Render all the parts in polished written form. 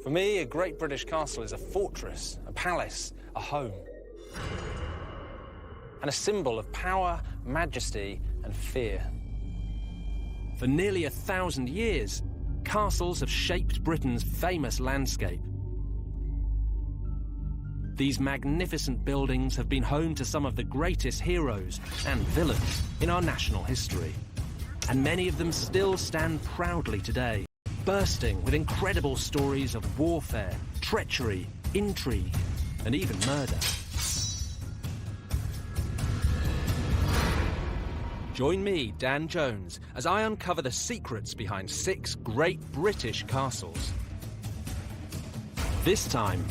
For me, a great British castle is a fortress, a palace, a home, and a symbol of power, majesty, and fear. For nearly 1,000 years, castles have shaped Britain's famous landscape. These magnificent buildings have been home to some of the greatest heroes and villains in our national history. And many of them still stand proudly today, bursting with incredible stories of warfare, treachery, intrigue, and even murder. Join me, Dan Jones, as I uncover the secrets behind 6 great British castles. This time,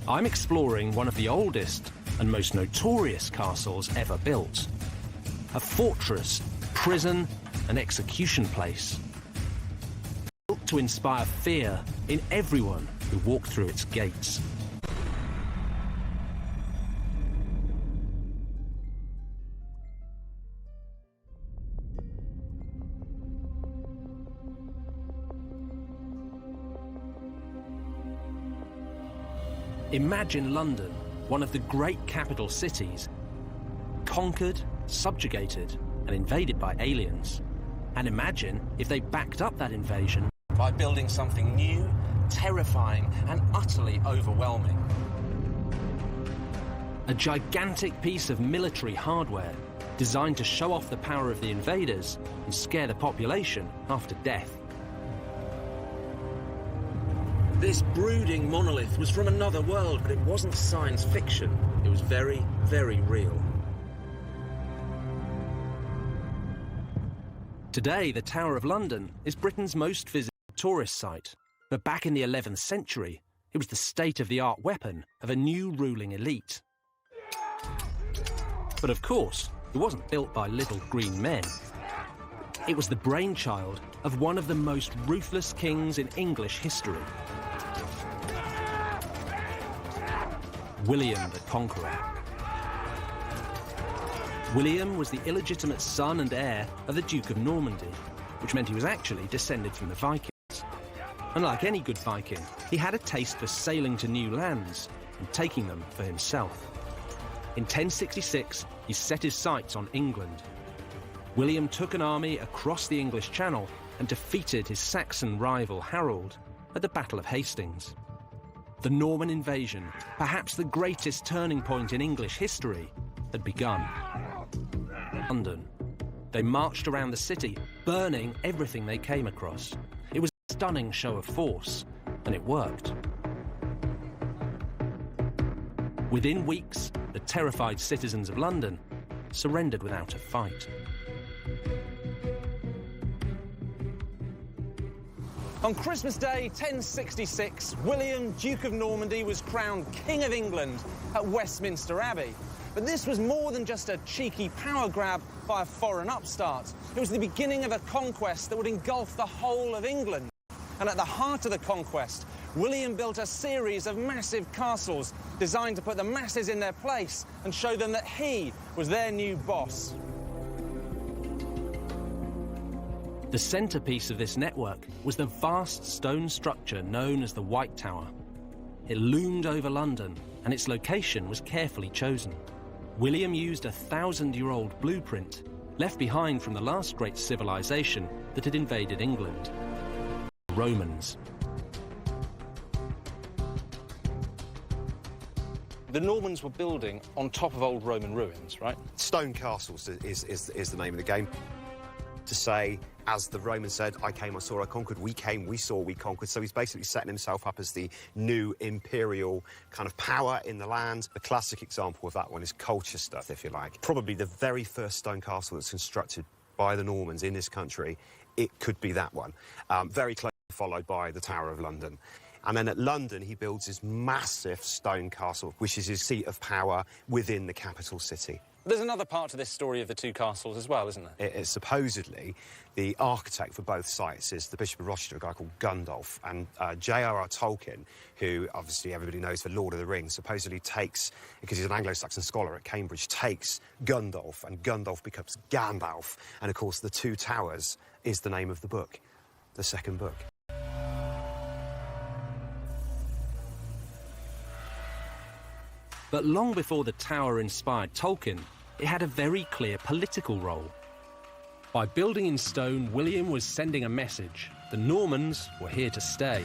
I'm exploring one of the oldest and most notorious castles ever built. A fortress, prison, and execution place. Built to inspire fear in everyone who walked through its gates. Imagine London, one of the great capital cities, conquered, subjugated, and invaded by aliens. And imagine if they backed up that invasion by building something new, terrifying, and utterly overwhelming. A gigantic piece of military hardware designed to show off the power of the invaders and scare the population after death. This brooding monolith was from another world, but it wasn't science fiction. It was very, very real. Today, the Tower of London is Britain's most visited tourist site. But back in the 11th century, it was the state-of-the-art weapon of a new ruling elite. But of course, it wasn't built by little green men. It was the brainchild of one of the most ruthless kings in English history. William the Conqueror. William was the illegitimate son and heir of the Duke of Normandy, which meant he was actually descended from the Vikings. And like any good Viking, he had a taste for sailing to new lands and taking them for himself. In 1066, he set his sights on England. William took an army across the English Channel and defeated his Saxon rival Harold at the Battle of Hastings. The Norman invasion, perhaps the greatest turning point in English history, had begun. London. They marched around the city, burning everything they came across. It was a stunning show of force, and it worked. Within weeks, the terrified citizens of London surrendered without a fight. On Christmas Day 1066, William, Duke of Normandy, was crowned King of England at Westminster Abbey. But this was more than just a cheeky power grab by a foreign upstart. It was the beginning of a conquest that would engulf the whole of England. And at the heart of the conquest, William built a series of massive castles designed to put the masses in their place and show them that he was their new boss. The centrepiece of this network was the vast stone structure known as the White Tower. It loomed over London, and its location was carefully chosen. William used a 1,000-year-old blueprint left behind from the last great civilization that had invaded England, the Romans. The Normans were building on top of old Roman ruins, right? Stone castles is the name of the game. To say, as the Romans said, I came, I saw, I conquered, we came, we saw, we conquered. So he's basically setting himself up as the new imperial kind of power in the land. The classic example of that one is Colchester, if you like. Probably the very first stone castle that's constructed by the Normans in this country. It could be that one. Very closely followed by the Tower of London. And then at London, he builds this massive stone castle, which is his seat of power within the capital city. There's another part to this story of the two castles as well, isn't there? It's supposedly the architect for both sites is the Bishop of Rochester, a guy called Gundulf. And J.R.R. Tolkien, who obviously everybody knows for Lord of the Rings, supposedly takes, because he's an Anglo-Saxon scholar at Cambridge, takes Gundulf, and Gundulf becomes Gandalf. And, of course, The Two Towers is the name of the book, the second book. But long before the tower inspired Tolkien, it had a very clear political role. By building in stone, William was sending a message. The Normans were here to stay.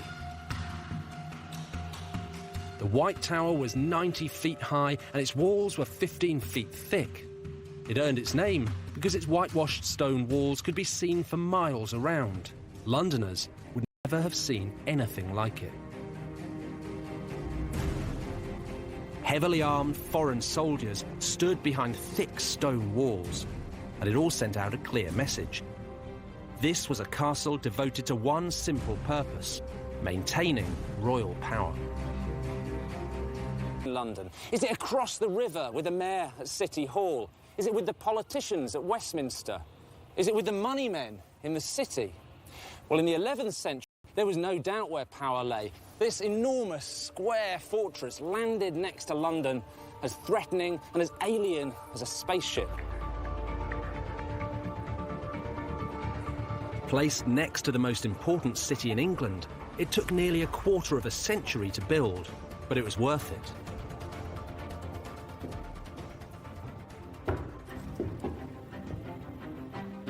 The White Tower was 90 feet high and its walls were 15 feet thick. It earned its name because its whitewashed stone walls could be seen for miles around. Londoners would never have seen anything like it. Heavily armed foreign soldiers stood behind thick stone walls, and it all sent out a clear message. This was a castle devoted to one simple purpose: maintaining royal power. London? Is it across the river with the mayor at City Hall? Is it with the politicians at Westminster? Is it with the money men in the city? Well, in the 11th century, there was no doubt where power lay. This enormous square fortress landed next to London as threatening and as alien as a spaceship. Placed next to the most important city in England, it took nearly a quarter of a century to build, but it was worth it.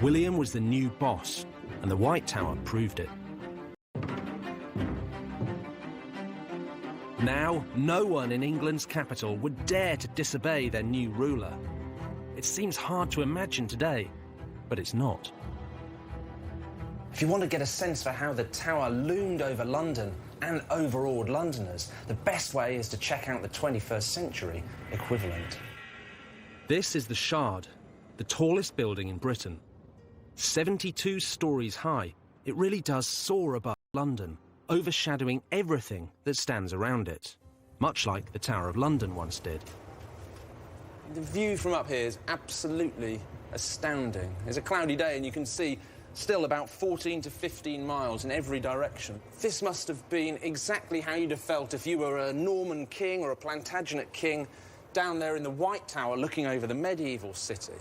William was the new boss, and the White Tower proved it. Now, no one in England's capital would dare to disobey their new ruler. It seems hard to imagine today, but it's not. If you want to get a sense for how the tower loomed over London and overawed Londoners, the best way is to check out the 21st century equivalent. This is the Shard, the tallest building in Britain. 72 stories high, it really does soar above London, overshadowing everything that stands around it, much like the Tower of London once did. The view from up here is absolutely astounding. It's a cloudy day and you can see still about 14 to 15 miles in every direction. This must have been exactly how you'd have felt if you were a Norman king or a Plantagenet king down there in the White Tower looking over the medieval city.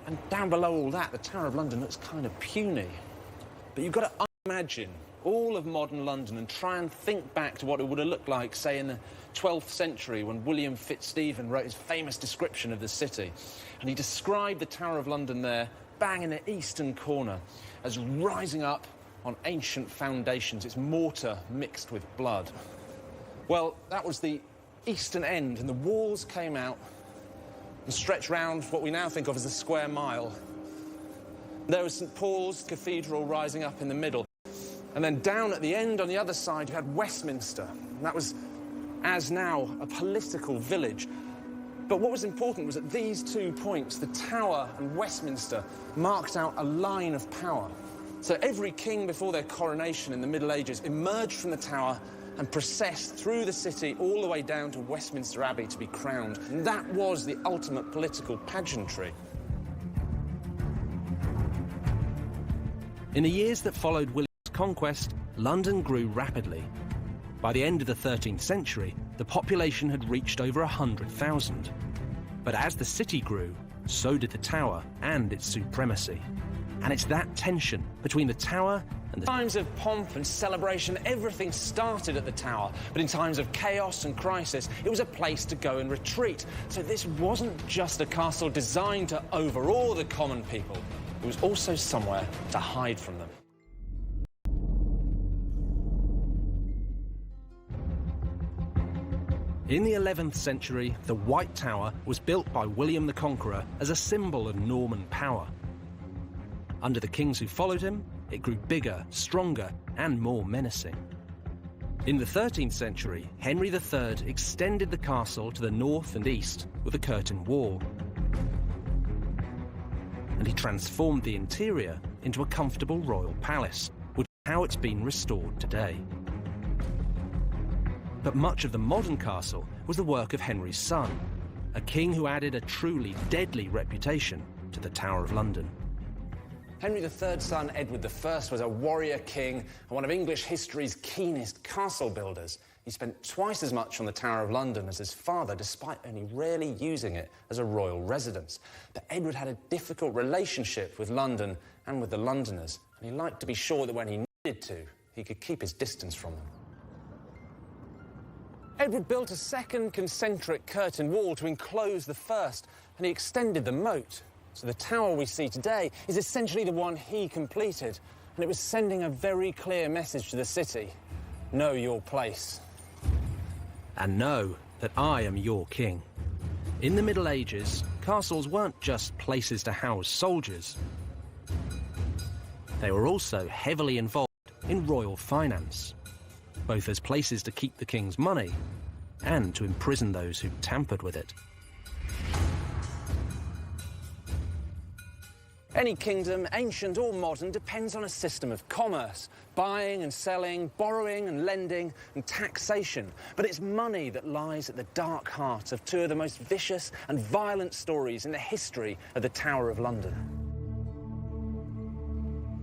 And down below all that, the Tower of London looks kind of puny. But you've got to imagine all of modern London and try and think back to what it would have looked like, say, in the 12th century when William Fitzstephen wrote his famous description of the city. And he described the Tower of London there, bang in the eastern corner, as rising up on ancient foundations, its mortar mixed with blood. Well, that was the eastern end, and the walls came out and stretched round what we now think of as the square mile. There was St Paul's Cathedral rising up in the middle. And then down at the end on the other side, you had Westminster. And that was, as now, a political village. But what was important was at these 2 points, the Tower and Westminster marked out a line of power. So every king before their coronation in the Middle Ages emerged from the Tower and processed through the city all the way down to Westminster Abbey to be crowned. And that was the ultimate political pageantry. In the years that followed William's conquest, London grew rapidly. By the end of the 13th century, the population had reached over 100,000. But as the city grew, so did the Tower and its supremacy. And it's that tension between the Tower and the... In times of pomp and celebration, everything started at the Tower. But in times of chaos and crisis, it was a place to go and retreat. So this wasn't just a castle designed to overawe the common people. It was also somewhere to hide from them. In the 11th century, the White Tower was built by William the Conqueror as a symbol of Norman power. Under the kings who followed him, it grew bigger, stronger, and more menacing. In the 13th century, Henry III extended the castle to the north and east with a curtain wall. And he transformed the interior into a comfortable royal palace, which is how it's been restored today. But much of the modern castle was the work of Henry's son, a king who added a truly deadly reputation to the Tower of London. Henry III's son, Edward I, was a warrior king and one of English history's keenest castle builders. He spent twice as much on the Tower of London as his father, despite only rarely using it as a royal residence. But Edward had a difficult relationship with London and with the Londoners, and he liked to be sure that when he needed to, he could keep his distance from them. Edward built a second concentric curtain wall to enclose the first, and he extended the moat. So the tower we see today is essentially the one he completed, and it was sending a very clear message to the city. Know your place. And know that I am your king. In the Middle Ages, castles weren't just places to house soldiers. They were also heavily involved in royal finance, both as places to keep the king's money and to imprison those who tampered with it. Any kingdom, ancient or modern, depends on a system of commerce, buying and selling, borrowing and lending, and taxation. But it's money that lies at the dark heart of two of the most vicious and violent stories in the history of the Tower of London.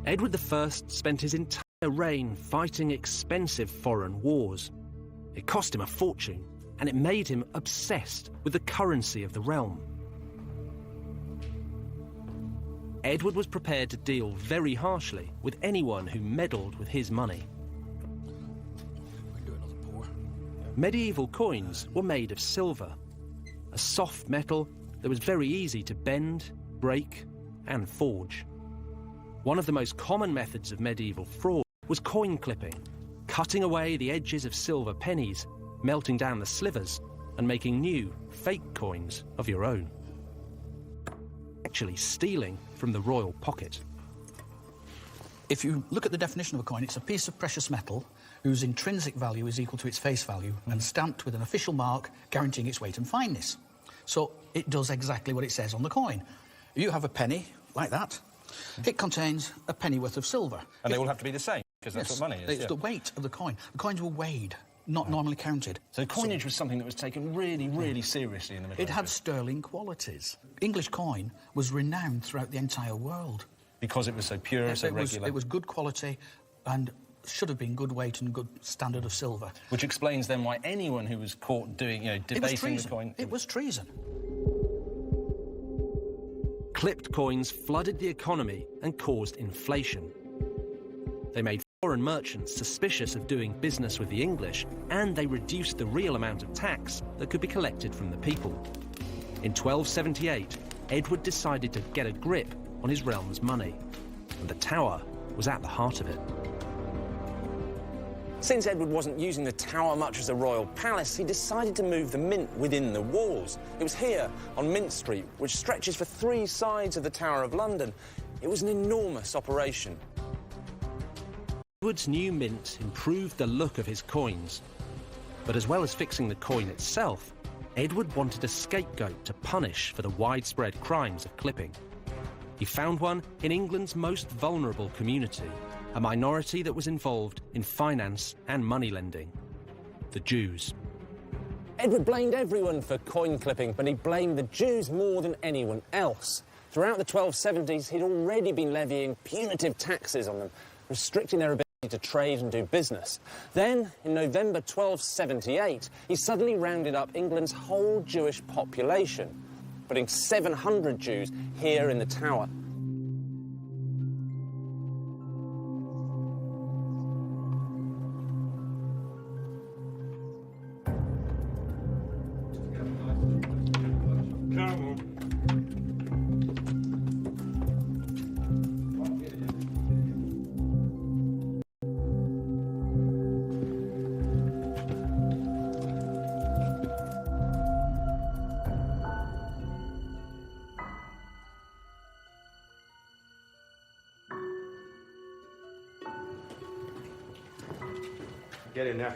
Edward I spent his entire reign fighting expensive foreign wars. It cost him a fortune, and it made him obsessed with the currency of the realm. Edward was prepared to deal very harshly with anyone who meddled with his money. Medieval coins were made of silver, a soft metal that was very easy to bend, break, and forge. One of the most common methods of medieval fraud was coin clipping, cutting away the edges of silver pennies, melting down the slivers, and making new, fake coins of your own. Actually stealing from the royal pocket. If you look at the definition of a coin, it's a piece of precious metal whose intrinsic value is equal to its face value and stamped with an official mark guaranteeing its weight and fineness. So it does exactly what it says on the coin. You have a penny, like that. It contains a pennyworth of silver. And they all have to be the same, because that's what money is. It's the weight of the coin. The coins were weighed, not normally counted. So coinage was something that was taken really, really seriously in the Middle Ages. It had sterling qualities. English coin was renowned throughout the entire world. Because it was so pure, so regular. It was good quality and should have been good weight and good standard of silver. Which explains then why anyone who was caught doing, debasing the coin... It was treason. Clipped coins flooded the economy and caused inflation. They made foreign merchants suspicious of doing business with the English, and they reduced the real amount of tax that could be collected from the people. In 1278, Edward decided to get a grip on his realm's money, and the Tower was at the heart of it. Since Edward wasn't using the Tower much as a royal palace, he decided to move the mint within the walls. It was here, on Mint Street, which stretches for 3 sides of the Tower of London. It was an enormous operation. Edward's new mint improved the look of his coins. But as well as fixing the coin itself, Edward wanted a scapegoat to punish for the widespread crimes of clipping. He found one in England's most vulnerable community, a minority that was involved in finance and money lending: the Jews. Edward blamed everyone for coin clipping, but he blamed the Jews more than anyone else. Throughout the 1270s, he'd already been levying punitive taxes on them, restricting their ability to trade and do business. Then, in November 1278, he suddenly rounded up England's whole Jewish population, putting 700 Jews here in the Tower. Get in there.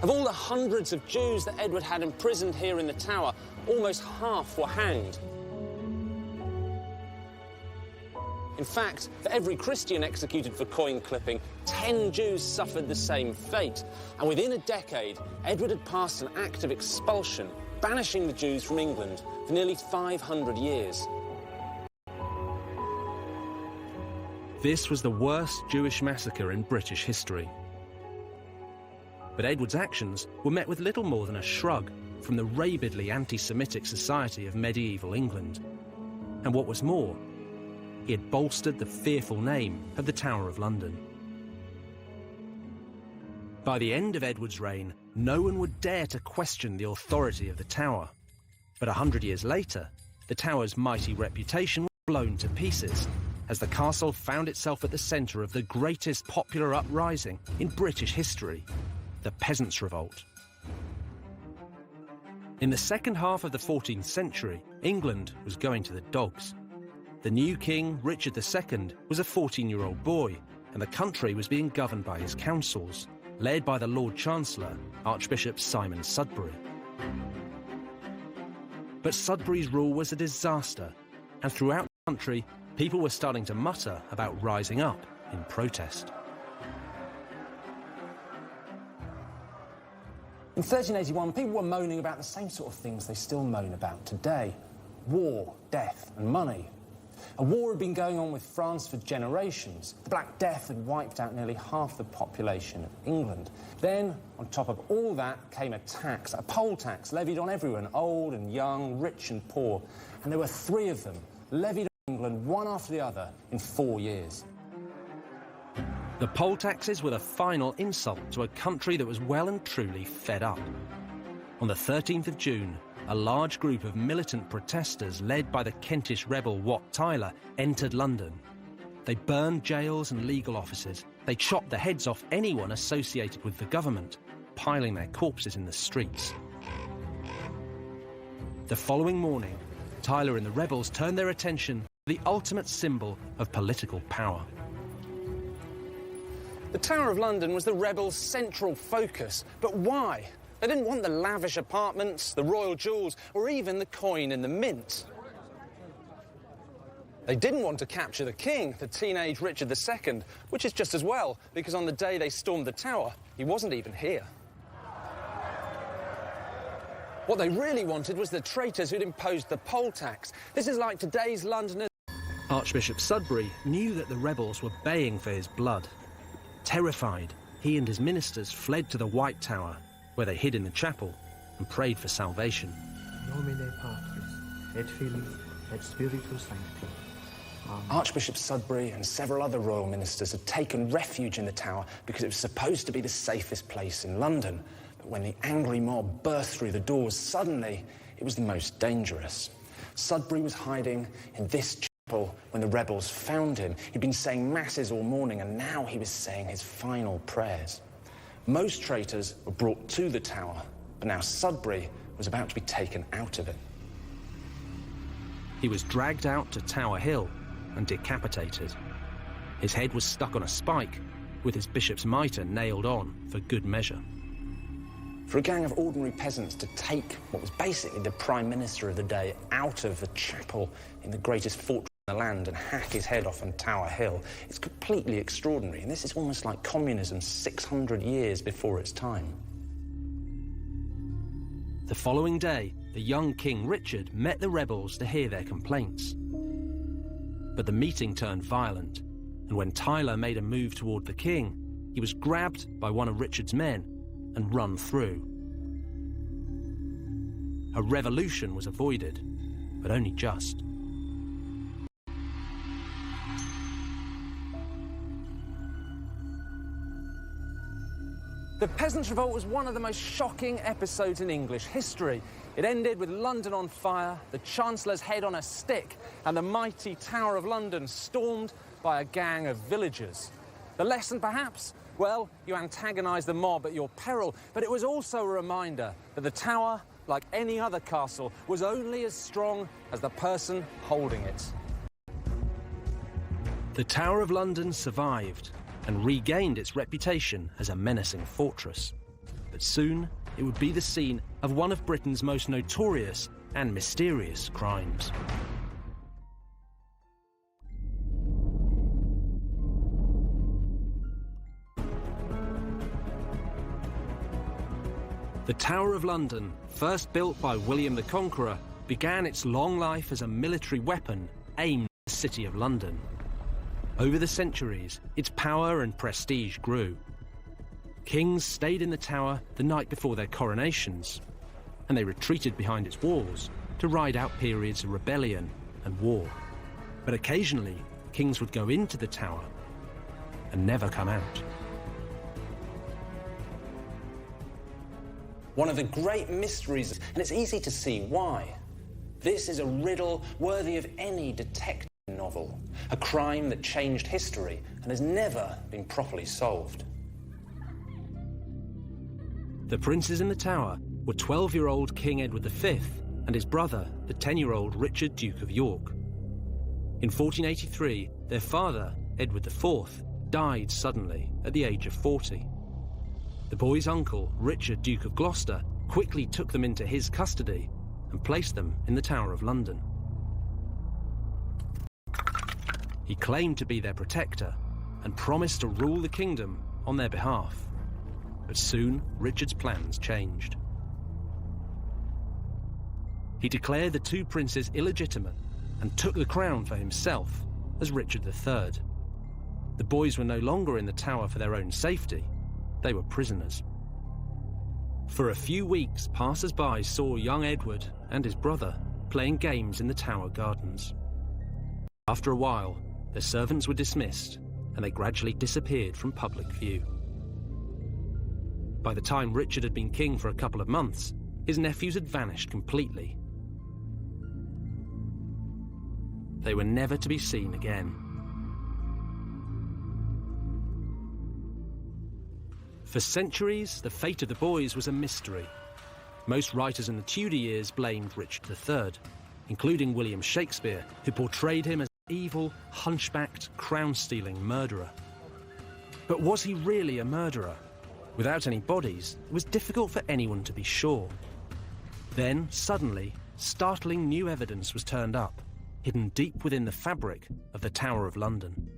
Of all the hundreds of Jews that Edward had imprisoned here in the Tower, almost half were hanged. In fact, for every Christian executed for coin clipping, 10 Jews suffered the same fate. And within a decade, Edward had passed an act of expulsion, banishing the Jews from England for nearly 500 years. This was the worst Jewish massacre in British history. But Edward's actions were met with little more than a shrug from the rabidly anti-Semitic society of medieval England. And what was more, he had bolstered the fearful name of the Tower of London. By the end of Edward's reign, no one would dare to question the authority of the Tower. But 100 years later, the Tower's mighty reputation was blown to pieces as the castle found itself at the centre of the greatest popular uprising in British history, the Peasants' Revolt. In the second half of the 14th century, England was going to the dogs. The new king, Richard II, was a 14-year-old boy, and the country was being governed by his councils, led by the Lord Chancellor, Archbishop Simon Sudbury. But Sudbury's rule was a disaster, and throughout the country, people were starting to mutter about rising up in protest. In 1381, people were moaning about the same sort of things they still moan about today: war, death and money. A war had been going on with France for generations. The Black Death had wiped out nearly half the population of England. Then, on top of all that, came a tax, a poll tax, levied on everyone, old and young, rich and poor. And there were 3 of them, levied on England, one after the other, in 4 years. The poll taxes were the final insult to a country that was well and truly fed up. On the 13th of June, a large group of militant protesters led by the Kentish rebel Wat Tyler entered London. They burned jails and legal offices. They chopped the heads off anyone associated with the government, piling their corpses in the streets. The following morning, Tyler and the rebels turned their attention to the ultimate symbol of political power. The Tower of London was the rebels' central focus. But why? They didn't want the lavish apartments, the royal jewels, or even the coin in the mint. They didn't want to capture the king, the teenage Richard II, which is just as well, because on the day they stormed the tower, he wasn't even here. What they really wanted was the traitors who'd imposed the poll tax. This is like today's Londoners. Archbishop Sudbury knew that the rebels were baying for his blood. Terrified, he and his ministers fled to the White Tower, where they hid in the chapel and prayed for salvation. Nomine Patris, et Filii, et Spiritus Sancti. Amen. Archbishop Sudbury and several other royal ministers had taken refuge in the tower because it was supposed to be the safest place in London. But when the angry mob burst through the doors, suddenly it was the most dangerous. Sudbury was hiding in this chapel when the rebels found him. He'd been saying masses all morning, and now he was saying his final prayers. Most traitors were brought to the tower, but now Sudbury was about to be taken out of it. He was dragged out to Tower Hill and decapitated. His head was stuck on a spike, with his bishop's mitre nailed on for good measure. For a gang of ordinary peasants to take what was basically the Prime Minister of the day out of the chapel in the greatest fortress in the land and hack his head off on Tower Hill, it's completely extraordinary. And this is almost like communism 600 years before its time. The following day, the young King Richard met the rebels to hear their complaints. But the meeting turned violent, and when Tyler made a move toward the king, he was grabbed by one of Richard's men and run through. A revolution was avoided, but only just. The Peasants' Revolt was one of the most shocking episodes in English history. It ended with London on fire, the Chancellor's head on a stick, and the mighty Tower of London stormed by a gang of villagers. The lesson, perhaps? Well, you antagonise the mob at your peril, but it was also a reminder that the Tower, like any other castle, was only as strong as the person holding it. The Tower of London survived and regained its reputation as a menacing fortress. But soon, it would be the scene of one of Britain's most notorious and mysterious crimes. The Tower of London, first built by William the Conqueror, began its long life as a military weapon aimed at the City of London. Over the centuries, its power and prestige grew. Kings stayed in the tower the night before their coronations, and they retreated behind its walls to ride out periods of rebellion and war. But occasionally, kings would go into the tower and never come out. One of the great mysteries, and it's easy to see why. This is a riddle worthy of any detective novel, a crime that changed history and has never been properly solved. The princes in the tower were 12-year-old King Edward V and his brother, the 10-year-old Richard, Duke of York. In 1483, their father, Edward IV, died suddenly at the age of 40. The boys' uncle, Richard, Duke of Gloucester, quickly took them into his custody and placed them in the Tower of London. He claimed to be their protector and promised to rule the kingdom on their behalf. But soon, Richard's plans changed. He declared the two princes illegitimate and took the crown for himself as Richard III. The boys were no longer in the tower for their own safety. They were prisoners. For a few weeks, passers-by saw young Edward and his brother playing games in the tower gardens. After a while, their servants were dismissed and they gradually disappeared from public view. By the time Richard had been king for a couple of months, his nephews had vanished completely. They were never to be seen again. For centuries, the fate of the boys was a mystery. Most writers in the Tudor years blamed Richard III, including William Shakespeare, who portrayed him as an evil, hunchbacked, crown-stealing murderer. But was he really a murderer? Without any bodies, it was difficult for anyone to be sure. Then, suddenly, startling new evidence was turned up, hidden deep within the fabric of the Tower of London.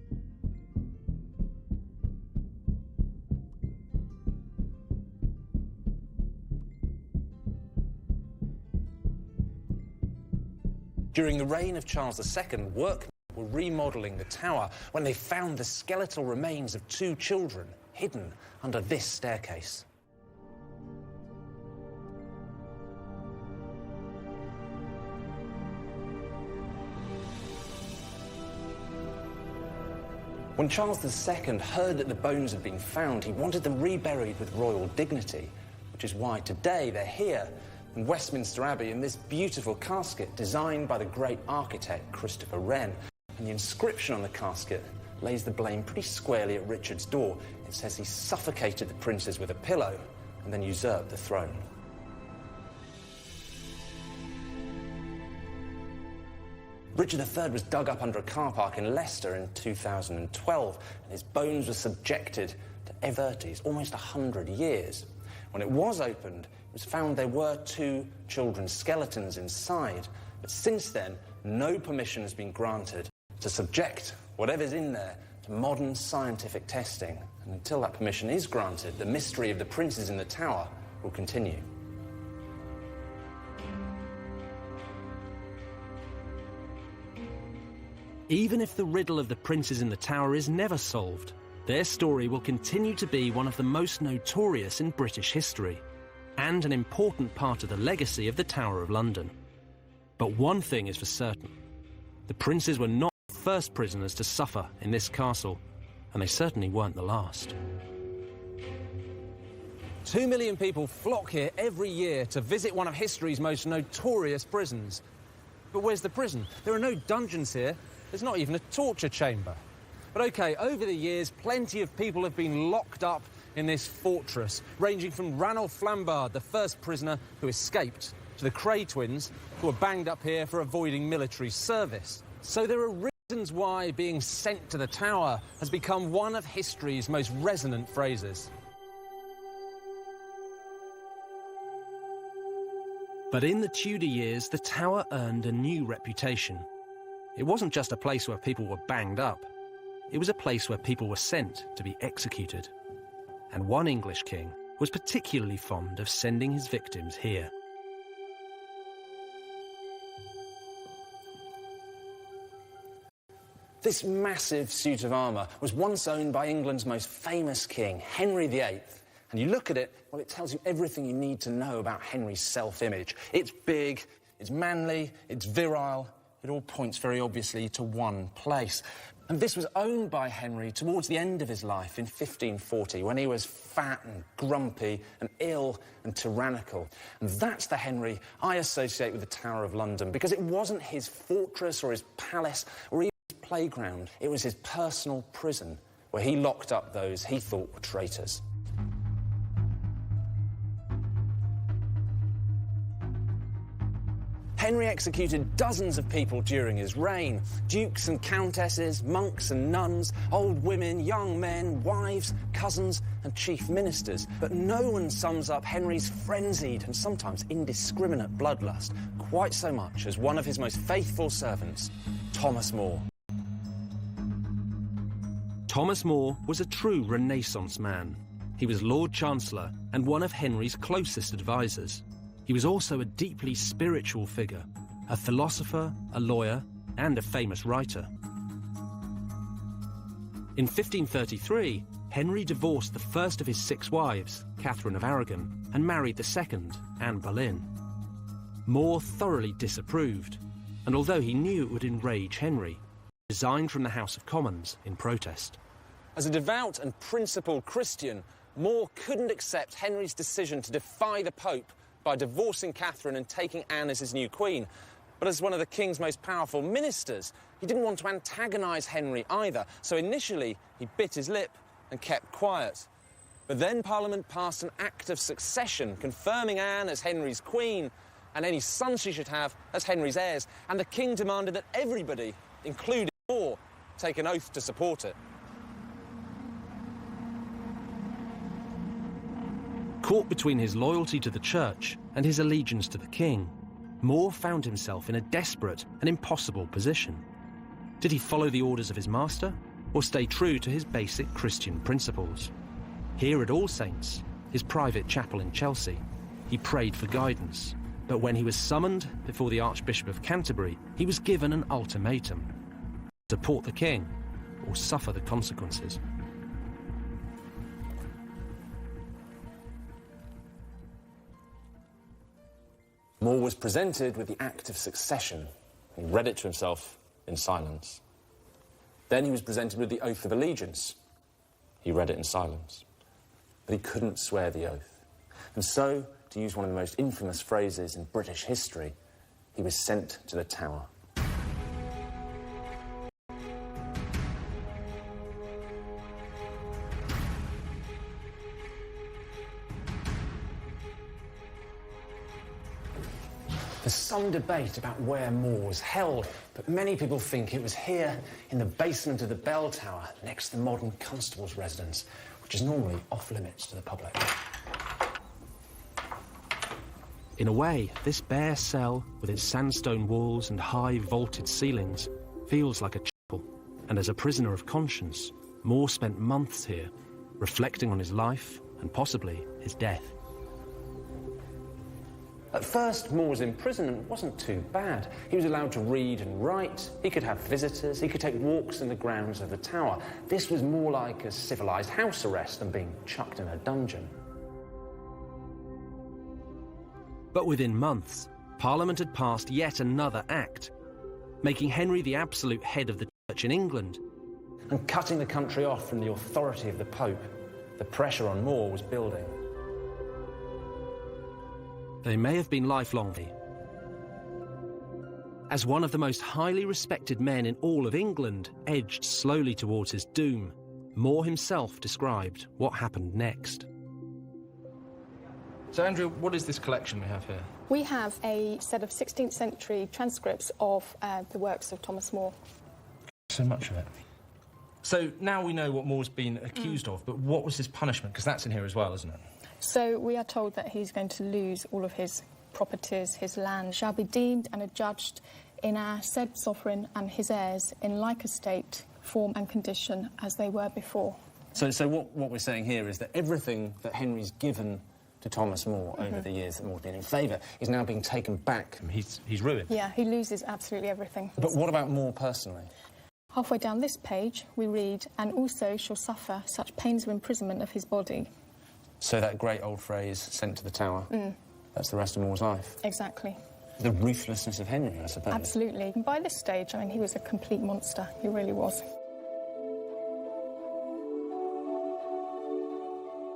During the reign of Charles II, workmen were remodelling the tower when they found the skeletal remains of two children hidden under this staircase. When Charles II heard that the bones had been found, he wanted them reburied with royal dignity, which is why today they're here in Westminster Abbey in this beautiful casket designed by the great architect Christopher Wren. And the inscription on the casket lays the blame pretty squarely at Richard's door. It says he suffocated the princes with a pillow and then usurped the throne. Richard III was dug up under a car park in Leicester in 2012, and his bones were subjected to everties almost 100 years. When it was opened, it was found there were two children's skeletons inside, but since then, no permission has been granted to subject whatever's in there to modern scientific testing. And until that permission is granted, the mystery of the princes in the tower will continue. Even if the riddle of the princes in the tower is never solved, their story will continue to be one of the most notorious in British history, and an important part of the legacy of the Tower of London. But one thing is for certain: the princes were not the first prisoners to suffer in this castle, and they certainly weren't the last. 2 million people flock here every year to visit one of history's most notorious prisons. But where's the prison? There are no dungeons here. There's not even a torture chamber. But OK, over the years, plenty of people have been locked up in this fortress, ranging from Ranulph Flambard, the first prisoner who escaped, to the Cray twins, who were banged up here for avoiding military service. So there are reasons why being sent to the Tower has become one of history's most resonant phrases. But in the Tudor years, the Tower earned a new reputation. It wasn't just a place where people were banged up. It was a place where people were sent to be executed. And one English king was particularly fond of sending his victims here. This massive suit of armour was once owned by England's most famous king, Henry VIII. And you look at it, well, it tells you everything you need to know about Henry's self-image. It's big, it's manly, it's virile. It all points very obviously to one place. And this was owned by Henry towards the end of his life in 1540, when he was fat and grumpy and ill and tyrannical. And that's the Henry I associate with the Tower of London, because it wasn't his fortress or his palace or even his playground. It was his personal prison, where he locked up those he thought were traitors. Henry executed dozens of people during his reign. Dukes and countesses, monks and nuns, old women, young men, wives, cousins and chief ministers. But no one sums up Henry's frenzied and sometimes indiscriminate bloodlust quite so much as one of his most faithful servants, Thomas More. Thomas More was a true Renaissance man. He was Lord Chancellor and one of Henry's closest advisors. He was also a deeply spiritual figure, a philosopher, a lawyer, and a famous writer. In 1533, Henry divorced the first of his 6 wives, Catherine of Aragon, and married the second, Anne Boleyn. More thoroughly disapproved, and although he knew it would enrage Henry, resigned from the House of Commons in protest. As a devout and principled Christian, More couldn't accept Henry's decision to defy the Pope by divorcing Catherine and taking Anne as his new queen. But as one of the king's most powerful ministers, he didn't want to antagonise Henry either, so initially he bit his lip and kept quiet. But then Parliament passed an Act of Succession confirming Anne as Henry's queen and any sons she should have as Henry's heirs, and the king demanded that everybody, including More, take an oath to support it. Caught between his loyalty to the church and his allegiance to the king, More found himself in a desperate and impossible position. Did he follow the orders of his master, or stay true to his basic Christian principles? Here at All Saints, his private chapel in Chelsea, he prayed for guidance. But when he was summoned before the Archbishop of Canterbury, he was given an ultimatum: support the king or suffer the consequences. More was presented with the Act of Succession. He read it to himself in silence. Then he was presented with the Oath of Allegiance. He read it in silence. But he couldn't swear the oath. And so, to use one of the most infamous phrases in British history, he was sent to the Tower. There's some debate about where More was held, but many people think it was here in the basement of the bell tower next to the modern constable's residence, which is normally off-limits to the public. In a way, this bare cell, with its sandstone walls and high vaulted ceilings, feels like a chapel. And as a prisoner of conscience, More spent months here, reflecting on his life and possibly his death. At first, More's imprisonment wasn't too bad. He was allowed to read and write, he could have visitors, he could take walks in the grounds of the tower. This was more like a civilised house arrest than being chucked in a dungeon. But within months, Parliament had passed yet another act, making Henry the absolute head of the church in England. And cutting the country off from the authority of the Pope. The pressure on More was building. They may have been lifelong. As one of the most highly respected men in all of England edged slowly towards his doom, More himself described what happened next. So, Andrew, what is this collection we have here? We have a set of 16th century transcripts of the works of Thomas More. So much of it. So now we know what More's been accused of, but what was his punishment? Because that's in here as well, isn't it? So we are told that he's going to lose all of his properties, his land shall be deemed and adjudged in our said sovereign and his heirs in like estate, form and condition as they were before. So what we're saying here is that everything that Henry's given to Thomas More over the years that More's been in favour is now being taken back. He's ruined. Yeah, he loses absolutely everything. But what about More personally? Halfway down this page, we read, "and also shall suffer such pains of imprisonment of his body." So that great old phrase, sent to the Tower, that's the rest of More's life. Exactly. The ruthlessness of Henry, I suppose. Absolutely. And by this stage, I mean, he was a complete monster. He really was.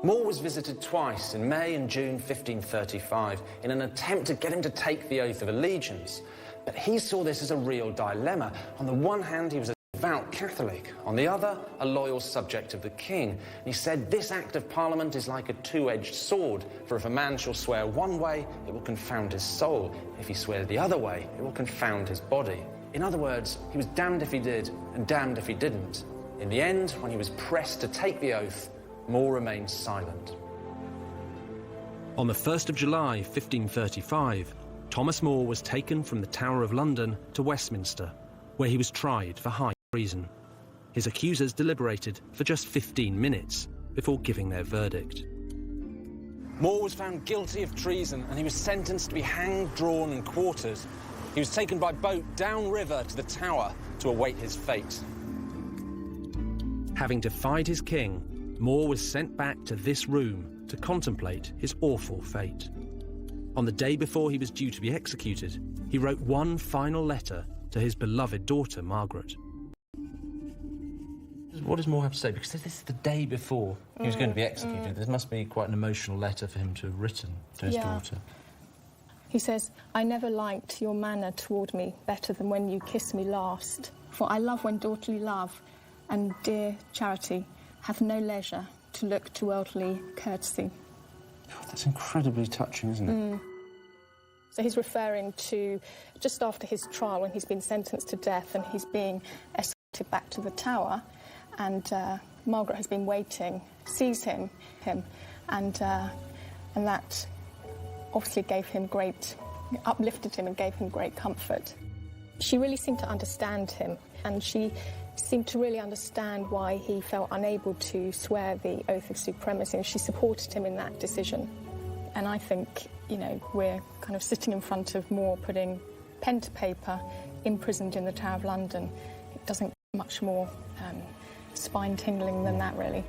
More was visited twice, in May and June 1535, in an attempt to get him to take the oath of allegiance. But he saw this as a real dilemma. On the one hand, he was a devout Catholic. On the other, a loyal subject of the king. And he said, this act of Parliament is like a two-edged sword, for if a man shall swear one way, it will confound his soul. If he swears the other way, it will confound his body. In other words, he was damned if he did, and damned if he didn't. In the end, when he was pressed to take the oath, More remained silent. On the 1st of July 1535, Thomas More was taken from the Tower of London to Westminster, where he was tried for high treason. His accusers deliberated for just 15 minutes before giving their verdict. More was found guilty of treason and he was sentenced to be hanged, drawn and quartered. He was taken by boat downriver to the Tower to await his fate. Having defied his king, More was sent back to this room to contemplate his awful fate. On the day before he was due to be executed, he wrote one final letter to his beloved daughter, Margaret. What does More have to say? Because this is the day before he was going to be executed. There must be quite an emotional letter for him to have written to his daughter. He says, "I never liked your manner toward me better than when you kissed me last. For I love when daughterly love and dear charity have no leisure to look to worldly courtesy." Oh, that's incredibly touching, isn't it? So he's referring to just after his trial when he's been sentenced to death and he's being escorted back to the Tower, and Margaret has been waiting, sees him, and that obviously uplifted him and gave him great comfort. She really seemed to understand him, and she seemed to really understand why he felt unable to swear the oath of supremacy, and she supported him in that decision. And I think, you know, we're kind of sitting in front of More putting pen to paper, imprisoned in the Tower of London. It doesn't get much more spine-tingling than that, really.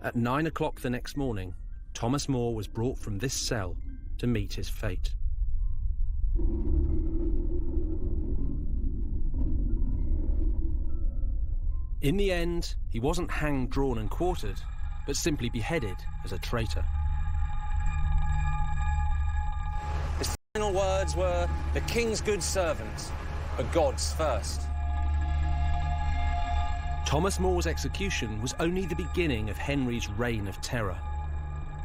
At 9 o'clock the next morning, Thomas More was brought from this cell to meet his fate. In the end, he wasn't hanged, drawn and quartered, but simply beheaded as a traitor. His final words were, "The king's good servant, but God's first." Thomas More's execution was only the beginning of Henry's reign of terror.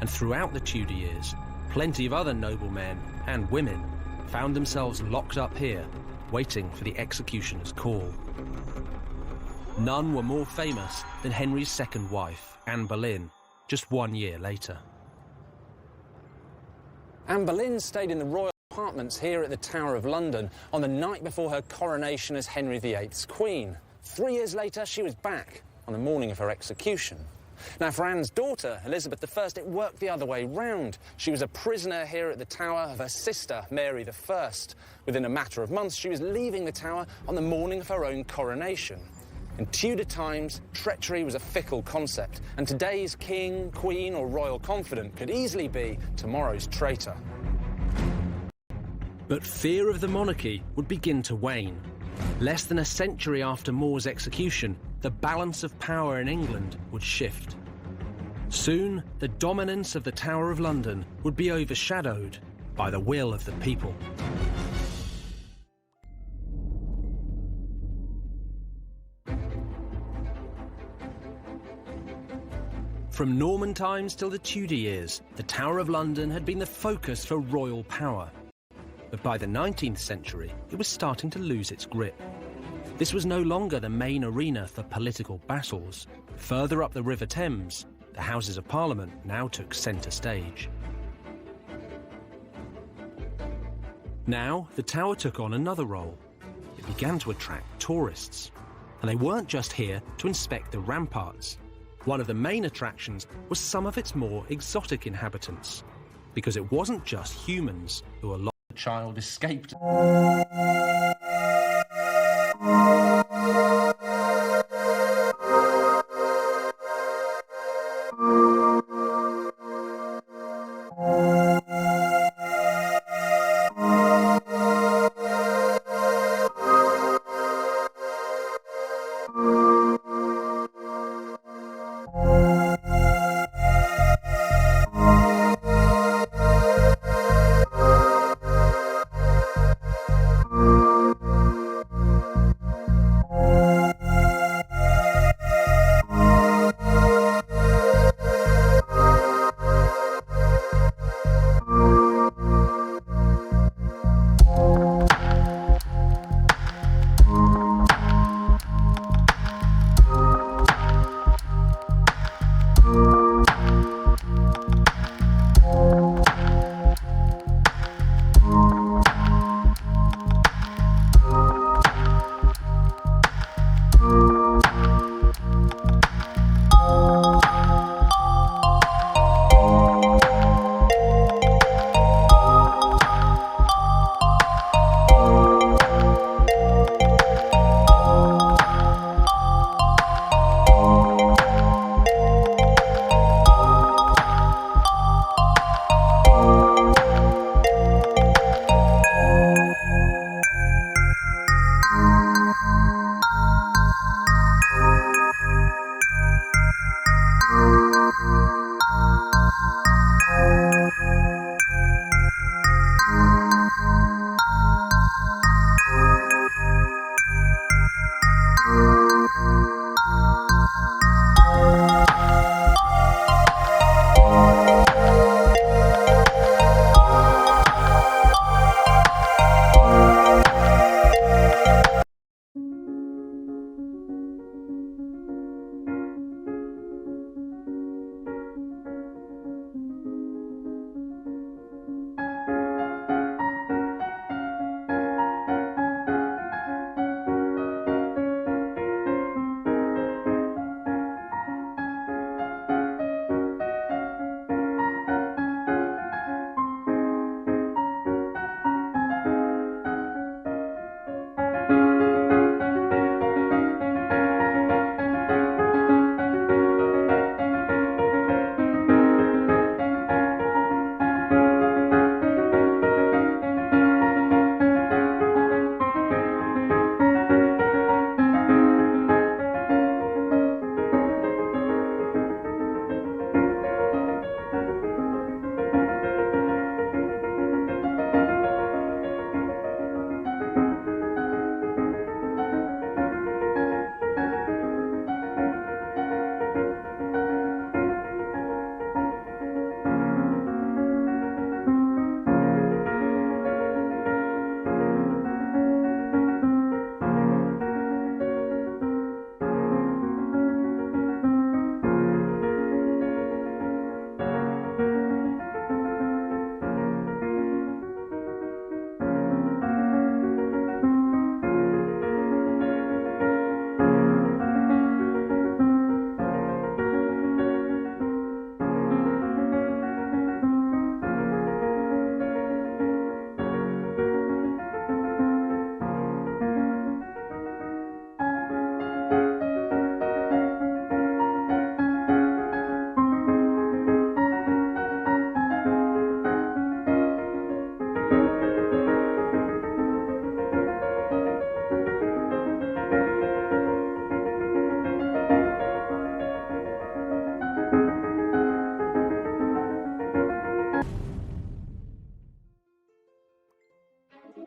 And throughout the Tudor years, plenty of other noblemen and women found themselves locked up here, waiting for the executioner's call. None were more famous than Henry's second wife, Anne Boleyn, just 1 year later. Anne Boleyn stayed in the royal apartments here at the Tower of London on the night before her coronation as Henry VIII's queen. 3 years later, she was back on the morning of her execution. Now, for Anne's daughter, Elizabeth I, it worked the other way round. She was a prisoner here at the Tower of her sister, Mary I. Within a matter of months, she was leaving the Tower on the morning of her own coronation. In Tudor times, treachery was a fickle concept, and today's king, queen or royal confidant could easily be tomorrow's traitor. But fear of the monarchy would begin to wane. Less than a century after More's execution, the balance of power in England would shift. Soon, the dominance of the Tower of London would be overshadowed by the will of the people. From Norman times till the Tudor years, the Tower of London had been the focus for royal power. But by the 19th century, it was starting to lose its grip. This was no longer the main arena for political battles. Further up the River Thames, the Houses of Parliament now took centre stage. Now, the Tower took on another role. It began to attract tourists. And they weren't just here to inspect the ramparts. One of the main attractions was some of its more exotic inhabitants, because it wasn't just humans who were locked in the child escaped.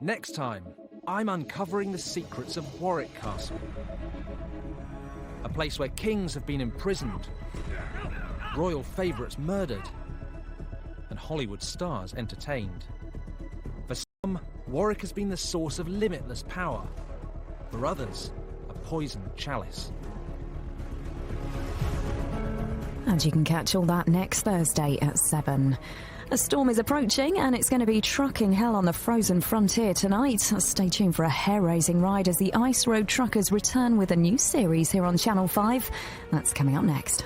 Next time, I'm uncovering the secrets of Warwick Castle. A place where kings have been imprisoned, royal favourites murdered, and Hollywood stars entertained. For some, Warwick has been the source of limitless power. For others, a poisoned chalice. And you can catch all that next Thursday at 7. A storm is approaching and it's going to be trucking hell on the frozen frontier tonight. Stay tuned for a hair-raising ride as the Ice Road Truckers return with a new series here on Channel 5. That's coming up next.